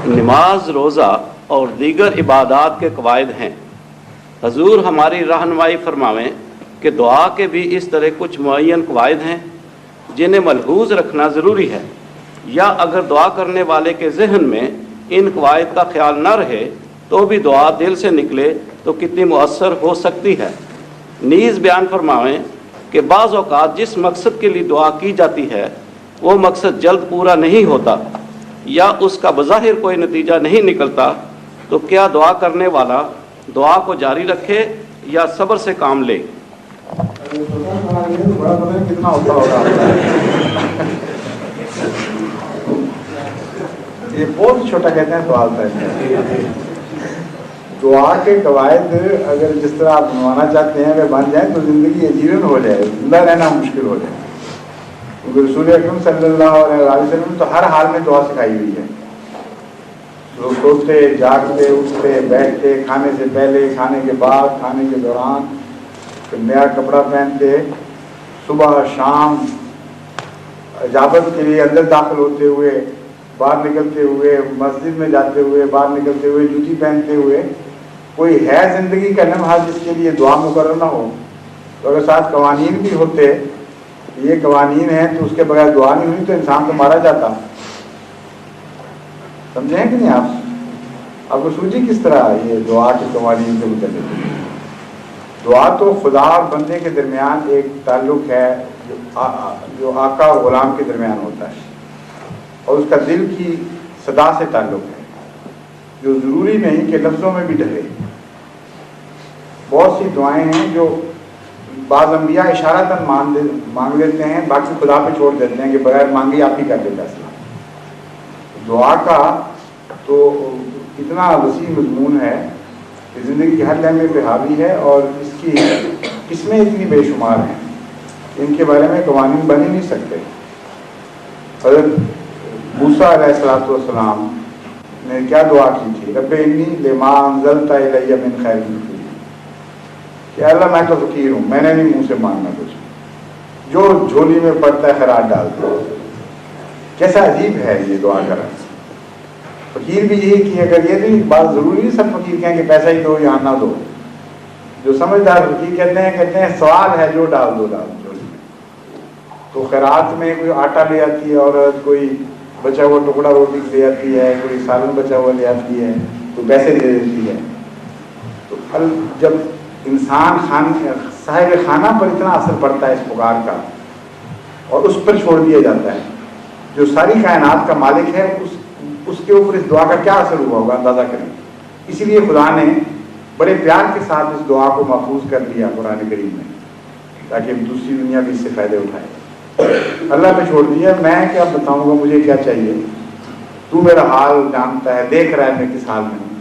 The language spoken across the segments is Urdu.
نماز، روزہ اور دیگر عبادات کے قواعد ہیں۔ حضور ہماری رہنمائی فرماویں کہ دعا کے بھی اس طرح کچھ معین قواعد ہیں جنہیں ملحوظ رکھنا ضروری ہے، یا اگر دعا کرنے والے کے ذہن میں ان قواعد کا خیال نہ رہے تو بھی دعا دل سے نکلے تو کتنی مؤثر ہو سکتی ہے۔ نیز بیان فرماویں کہ بعض اوقات جس مقصد کے لیے دعا کی جاتی ہے وہ مقصد جلد پورا نہیں ہوتا یا اس کا بظاہر کوئی نتیجہ نہیں نکلتا، تو کیا دعا کرنے والا دعا کو جاری رکھے یا صبر سے کام لے؟ کتنا ہوتا ہوگا یہ بہت چھوٹا کہتے ہیں سوال تھا۔ دعا کے قواعد اگر جس طرح آپ بنوانا چاہتے ہیں اگر بن جائیں تو زندگی عجیرن ہو جائے، زندہ رہنا مشکل ہو جائے، کیونکہ رسول اکرم صلی اللہ علیہ وسلم تو ہر حال میں دعا سکھائی ہوئی ہے۔ لوگ سوتے، جاگتے، اٹھتے، بیٹھتے، کھانے سے پہلے، کھانے کے بعد، کھانے کے دوران، نیا کپڑا پہنتے، صبح شام، اجابت کے لیے اندر داخل ہوتے ہوئے، باہر نکلتے ہوئے، مسجد میں جاتے ہوئے، باہر نکلتے ہوئے، جوتی پہنتے ہوئے، کوئی ہے زندگی کا لمحہ جس کے لیے دعا مقرر نہ ہو؟ تو اگر ساتھ قوانین بھی ہوتے، یہ قوانین ہیں تو اس کے بغیر دعا نہیں ہوئی تو انسان تو مارا جاتا۔ سمجھیں کہ نہیں آپ کو سوچی کس طرح یہ دعا کے قوانین کے متعلق؟ دعا تو خدا اور بندے کے درمیان ایک تعلق ہے جو آقا اور غلام کے درمیان ہوتا ہے، اور اس کا دل کی صدا سے تعلق ہے جو ضروری نہیں کہ لفظوں میں بھی ڈھلے۔ بہت سی دعائیں ہیں جو بعض انبیاء اشارتاً مانگ لیتے ہیں، باقی خدا پہ چھوڑ دیتے ہیں کہ بغیر مانگے آپ ہی کر دے فیصلہ۔ دعا کا تو اتنا وسیع مضمون ہے کہ زندگی کے ہر لمحے پہ حاوی ہے، اور اس کی قسمیں اتنی بے شمار ہیں ان کے بارے میں قوانین بن ہی نہیں سکتے۔ حضرت موسیٰ علیہ السلام نے کیا دعا کی تھی؟ رب انی لما انزلت الی من خیر فقیر، کہ اللہ میں تو فقیر ہوں، میں نے نہیں منہ سے مانگنا کچھ، جو جھولی میں پڑتا ہے خیرات ڈال دو۔ کیسا عجیب ہے یہ دعا کرنا۔ فقیر بھی یہی کی، اگر یہ نہیں بات ضروری نہیں سب فقیر کہیں کہ پیسہ ہی دو یا نہ دو۔ جو سمجھدار فقیر کہتے ہیں سوال ہے جو ڈال دو جھولی میں۔ تو خیرات میں کوئی آٹا لے آتی ہے عورت، کوئی بچا ہوا ٹکڑا روٹی لے آتی ہے، کوئی سالن بچا ہوا لے آتی ہے، کوئی پیسے دے دیتی ہے۔ تو جب انسان صاحب خانہ پر اتنا اثر پڑتا ہے اس پکار کا اور اس پر چھوڑ دیا جاتا ہے، جو ساری کائنات کا مالک ہے، اس کے اوپر اس دعا کا کیا اثر ہوا ہوگا اندازہ کریں۔ اسی لیے خدا نے بڑے پیار کے ساتھ اس دعا کو محفوظ کر دیا قرآن کریم میں، تاکہ دوسری دنیا بھی اس سے فائدے اٹھائے۔ اللہ پہ چھوڑ دیا، میں کیا بتاؤں گا مجھے کیا چاہیے، تو میرا حال جانتا ہے، دیکھ رہا ہے میں کس حال میں ہوں،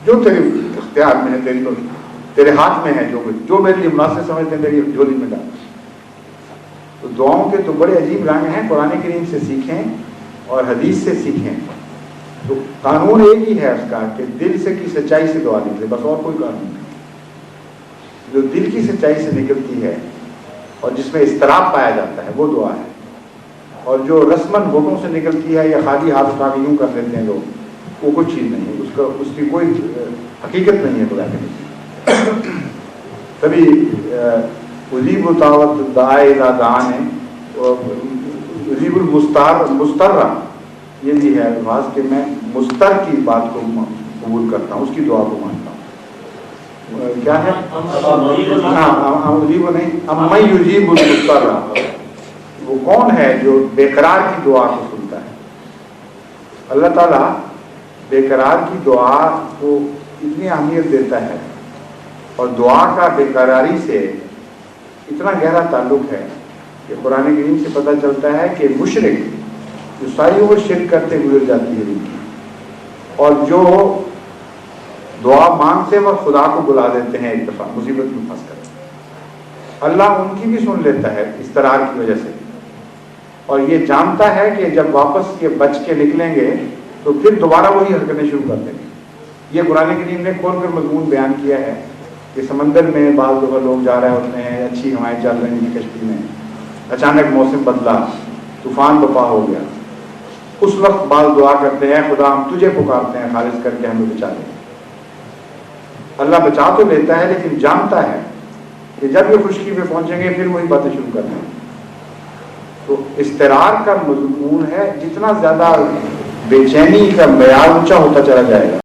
جو تیرے اختیار میں ہے، تیرے ہاتھ میں ہے، جو میرے لیے مناسب سمجھتے ہیں میری جھولی میں ڈال۔ تو دعاؤں کے تو بڑے عجیب رنگ ہیں، قرآن کریم سے سیکھیں اور حدیث سے سیکھیں۔ تو قانون ایک ہی ہے اس کا کہ دل سے کی سچائی سے دعا نکلے، بس اور کوئی قانون نہیں۔ جو دل کی سچائی سے نکلتی ہے اور جس میں اضطراب پایا جاتا ہے وہ دعا ہے، اور جو رسماً ہوٹوں سے نکلتی ہے یا خالی ہاتھ اٹھا کے یوں کر لیتے ہیں لوگ، وہ کچھ چیز نہیں ہے، اس کی کوئی حقیقت نہیں ہے خدا کے۔ تبھی اجیب دعوت الداعی اذا دعان ہے، اجیب المستر، یہ بھی ہے الفاظ کہ میں مستر کی بات کو قبول کرتا ہوں، اس کی دعا کو مانتا ہوں۔ کیا ہے؟ اجیب نہیں، اما یجیب المستر، وہ کون ہے جو بے قرار کی دعا کو سنتا ہے؟ اللہ تعالیٰ بے قرار کی دعا کو اتنی اہمیت دیتا ہے، اور دعا کا بے قراری سے اتنا گہرا تعلق ہے کہ قرآن کریم سے پتہ چلتا ہے کہ مشرک جو ساری عمر شرک کرتے گزر جاتی ہے ان کی، اور جو دعا مانگتے وقت خدا کو بلا دیتے ہیں ایک دفعہ مصیبت میں پھنس کر، اللہ ان کی بھی سن لیتا ہے اضطرار کی وجہ سے، اور یہ جانتا ہے کہ جب واپس یہ بچ کے نکلیں گے تو پھر دوبارہ وہی حرکتیں شروع کر دیں گے۔ یہ قرآن کریم نے کھول کر مضمون بیان کیا ہے کہ سمندر میں بعض دفعہ لوگ جا رہے ہوتے ہیں، اچھی ہوائیں چل رہی ہیں کشتی میں، اچانک موسم بدلا، طوفان بپا ہو گیا، اس وقت بعض دعا کرتے ہیں خدا ہم تجھے پکارتے ہیں خالص کر کے ہمیں بچا لے. اللہ بچا تو لیتا ہے لیکن جانتا ہے کہ جب یہ خشکی پہ پہنچیں گے پھر وہی باتیں شروع کرنا ہے. تو اضطرار کا مضمون ہے، جتنا زیادہ بے چینی کا معیار اونچا ہوتا چلا جائے گا